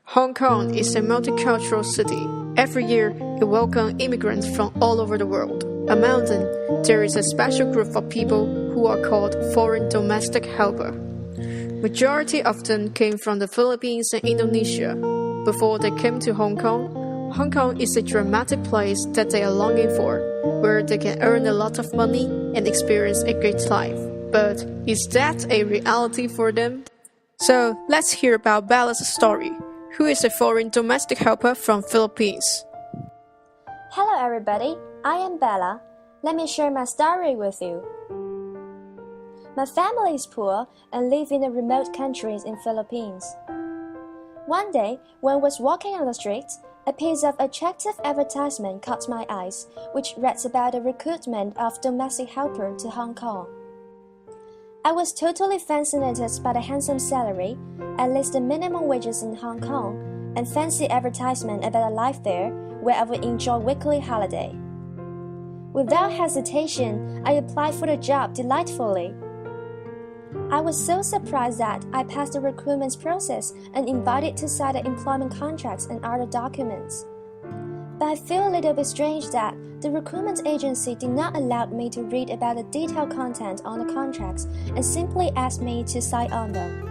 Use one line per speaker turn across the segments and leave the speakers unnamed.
Hong Kong is a multicultural city. Every year, it welcomes immigrants from all over the world. Among them, there is a special group of people who are called foreign domestic helper. Majority of them came from the Philippines and Indonesia. Before they came to Hong Kong is a dramatic place that they are longing for, where they can earn a lot of money and experience a great life. But is that a reality for them? So let's hear about Bella's story, who is a foreign domestic helper from Philippines.
Hello everybody, I am Bella. Let me share my story with you. My family is poor and live in the remote countries in Philippines. One day, when I was walking on the street, a piece of attractive advertisement caught my eyes, which reads about the recruitment of domestic helper to Hong Kong. I was totally fascinated by the handsome salary, at least the minimum wages in Hong Kong, and fancy advertisement about a life there where I would enjoy weekly holiday. Without hesitation, I applied for the job delightfully. I was so surprised that I passed the recruitment process and invited to sign the employment contracts and other documents. But I feel a little bit strange that the recruitment agency did not allow me to read about the detailed content on the contracts and simply asked me to sign on them.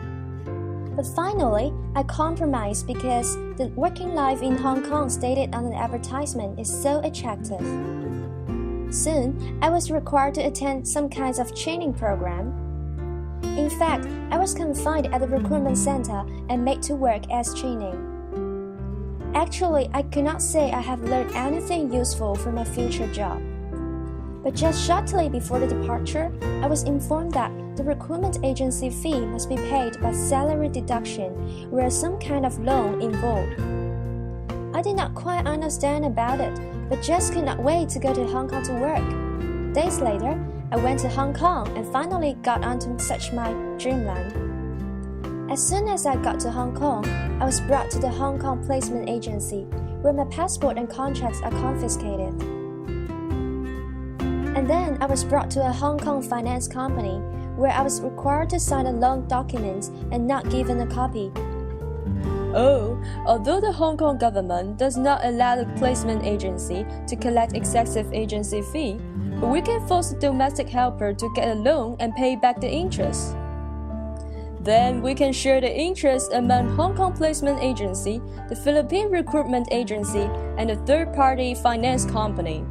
But finally, I compromised because the working life in Hong Kong stated on the advertisement is so attractive. Soon, I was required to attend some kinds of training program. In fact, I was confined at the recruitment center and made to work as training. Actually, I could not say I have learned anything useful for my future job. But just shortly before the departure, I was informed that the recruitment agency fee must be paid by salary deduction, where some kind of loan involved. I did not quite understand about it, but just could not wait to go to Hong Kong to work. Days later, I went to Hong Kong and finally got onto such my dreamland. As soon as I got to Hong Kong, I was brought to the Hong Kong placement agency, where my passport and contracts are confiscated. And then I was brought to a Hong Kong finance company, where I was required to sign a loan documents and not given a copy.
Although the Hong Kong government does not allow the placement agency to collect excessive agency fee, we can force the domestic helper to get a loan and pay back the interest. Then we can share the interest among Hong Kong Placement Agency, the Philippine Recruitment Agency, and the third-party finance company.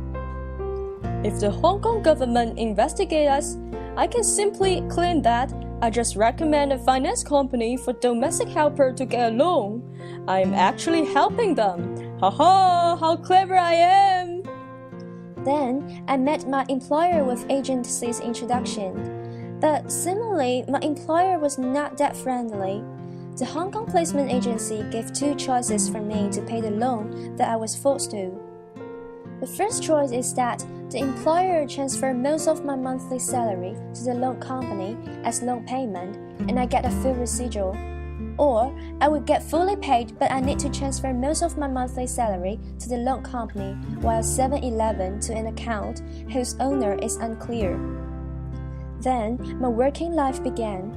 If the Hong Kong government investigates us, I can simply claim that I just recommend a finance company for domestic helper to get a loan. I am actually helping them. Haha, how clever I am!
Then I met my employer with agency's introduction. But similarly, my employer was not that friendly. The Hong Kong Placement Agency gave two choices for me to pay the loan that I was forced to. The first choice is that the employer transfer most of my monthly salary to the loan company as loan payment and I get a full residual. Or I would get fully paid but I need to transfer most of my monthly salary to the loan company while 7-Eleven to an account whose owner is unclear. Then my working life began,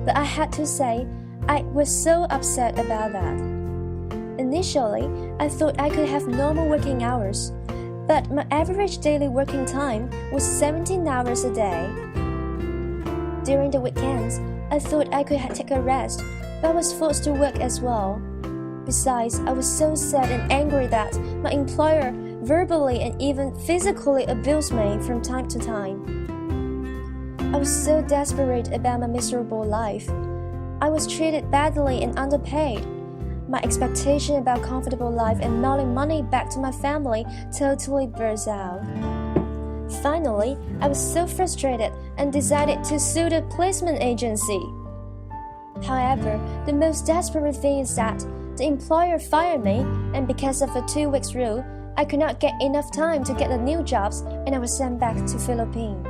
but I had to say I was so upset about that. Initially, I thought I could have normal working hours, but my average daily working time was 17 hours a day. During the weekends, I thought I could take a rest, but I was forced to work as well. Besides, I was so sad and angry that my employer verbally and even physically abused me from time to time. I was so desperate about my miserable life. I was treated badly and underpaid. My expectation about comfortable life and mailing money back to my family totally burst out. Finally, I was so frustrated and decided to sue the placement agency. However, the most desperate thing is that the employer fired me, and because of the 2 weeks rule, I could not get enough time to get the new jobs and I was sent back to Philippines.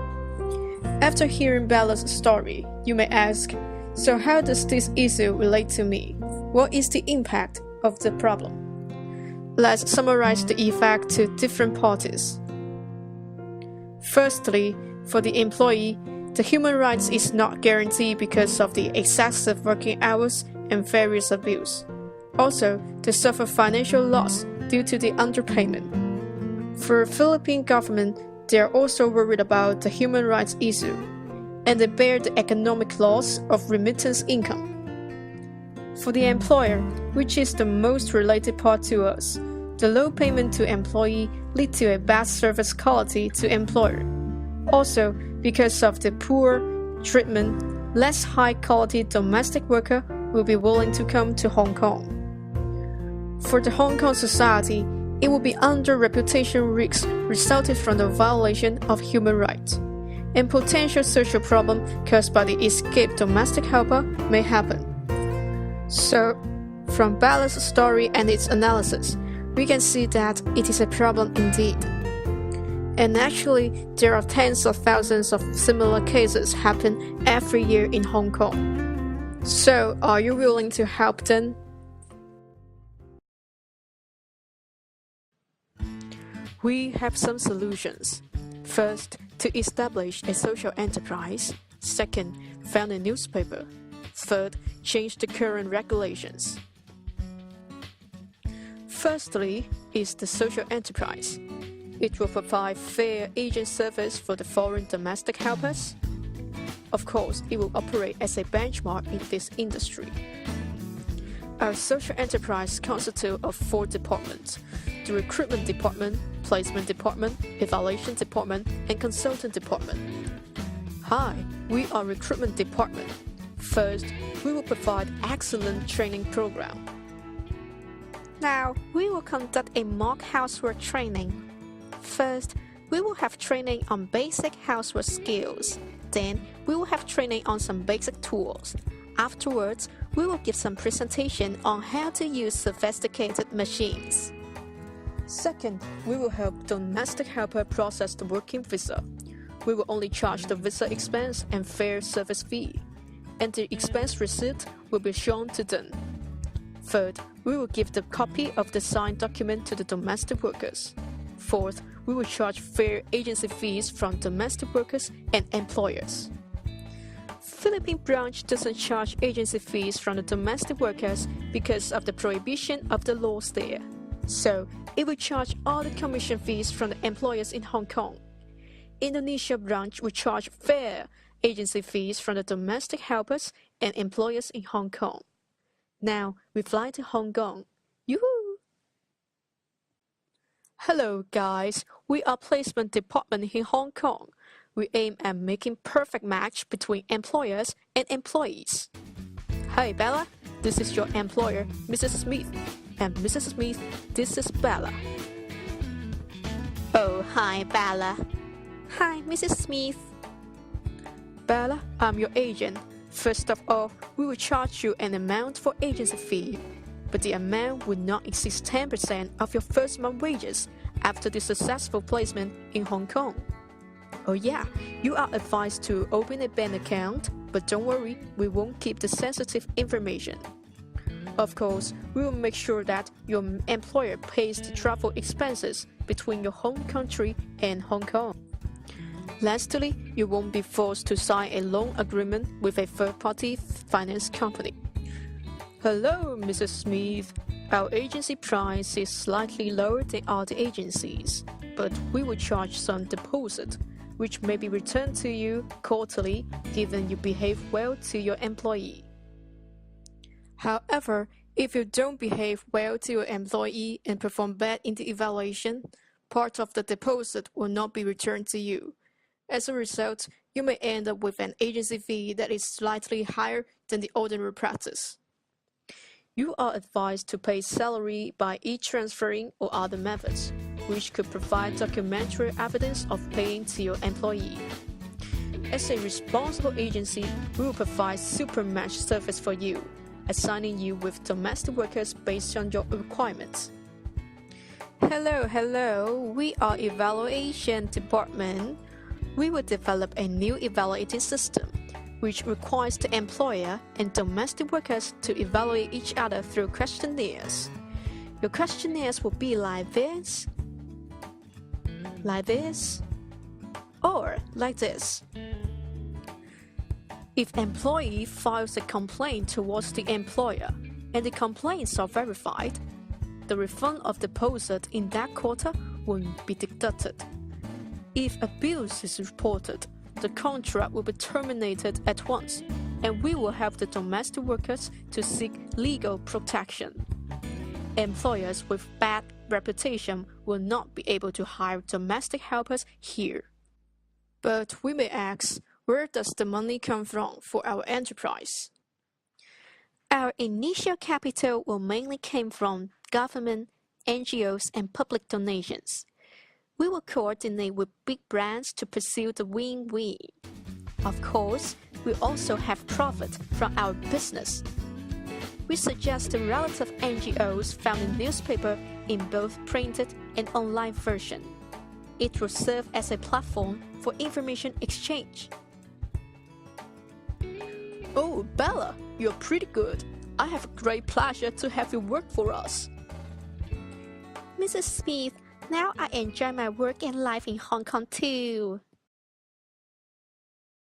After hearing Bella's story, you may ask, so how does this issue relate to me? What is the impact of the problem? Let's summarize the effect to different parties. Firstly, for the employee, the human rights is not guaranteed because of the excessive working hours and various abuse. Also, they suffer financial loss due to the underpayment. For the Philippine government, they are also worried about the human rights issue, and they bear the economic loss of remittance income. For the employer, which is the most related part to us, the low payment to employee lead to a bad service quality to employer. Also, because of the poor treatment, less high-quality domestic worker will be willing to come to Hong Kong. For the Hong Kong society, it will be under reputation risks resulting from the violation of human rights, and potential social problem caused by the escaped domestic helper may happen. So, from Bella's story and its analysis, we can see that it is a problem indeed. And actually, there are tens of thousands of similar cases happen every year in Hong Kong. So, are you willing to help them? We have some solutions. First, to establish a social enterprise. Second, found a newspaper. Third, change the current regulations. Firstly is the social enterprise. It will provide fair agent service for the foreign domestic helpers. Of course, it will operate as a benchmark in this industry. Our social enterprise consists of 4 departments: the recruitment department, placement department, evaluation department, and consultant department. Hi, we are recruitment department. First, we will provide excellent training program. Now, we will conduct a mock housework training. First, we will have training on basic housework skills. Then, we will have training on some basic tools. Afterwards, we will give some presentation on how to use sophisticated machines. Second, we will help domestic helper process the working visa. We will only charge the visa expense and fair service fee, and the expense receipt will be shown to them. Third, we will give the copy of the signed document to the domestic workers. Fourth, we will charge fair agency fees from domestic workers and employers. Philippine branch doesn't charge agency fees from the domestic workers because of the prohibition of the laws there. So, it will charge all the commission fees from the employers in Hong Kong. Indonesia branch will charge fair agency fees from the domestic helpers and employers in Hong Kong. Now, we fly to Hong Kong. Yoo-hoo! Hello guys, we are placement department in Hong Kong. We aim at making perfect match between employers and employees. Hi Bella, this is your employer, Mrs. Smith. And Mrs. Smith, this is Bella.
Oh, hi Bella.
Hi, Mrs. Smith. Bella, I'm your agent. First of all, we will charge you an amount for agency fee, but the amount will not exceed 10% of your first month wages after the successful placement in Hong Kong. Oh yeah, you are advised to open a bank account, but don't worry, we won't keep the sensitive information. Of course, we will make sure that your employer pays the travel expenses between your home country and Hong Kong. Lastly, you won't be forced to sign a loan agreement with a third-party finance company. Hello, Mrs. Smith. Our agency price is slightly lower than other agencies, but we will charge some deposit, which may be returned to you quarterly given you behave well to your employee. However, if you don't behave well to your employee and perform bad in the evaluation, part of the deposit will not be returned to you. As a result, you may end up with an agency fee that is slightly higher than the ordinary practice. You are advised to pay salary by e-transferring or other methods, which could provide documentary evidence of paying to your employee. As a responsible agency, we will provide super match service for you, assigning you with domestic workers based on your requirements. Hello, we are evaluation department. We will develop a new evaluating system, which requires the employer and domestic workers to evaluate each other through questionnaires. Your questionnaires will be like this, or like this. If employee files a complaint towards the employer, and the complaints are verified, the refund of deposit in that quarter will be deducted. If abuse is reported, the contract will be terminated at once, and we will help the domestic workers to seek legal protection. Employers with bad reputation will not be able to hire domestic helpers here. But we may ask, where does the money come from for our enterprise? Our initial capital will mainly come from government, NGOs, and public donations. We will coordinate with big brands to pursue the win-win. Of course, we also have profit from our business. We suggest the relative NGOs found in newspaper in both printed and online version. It will serve as a platform for information exchange. Oh, Bella, you're pretty good. I have a great pleasure to have you work for us.
Mrs. Smith, now I enjoy my work and life in Hong Kong too.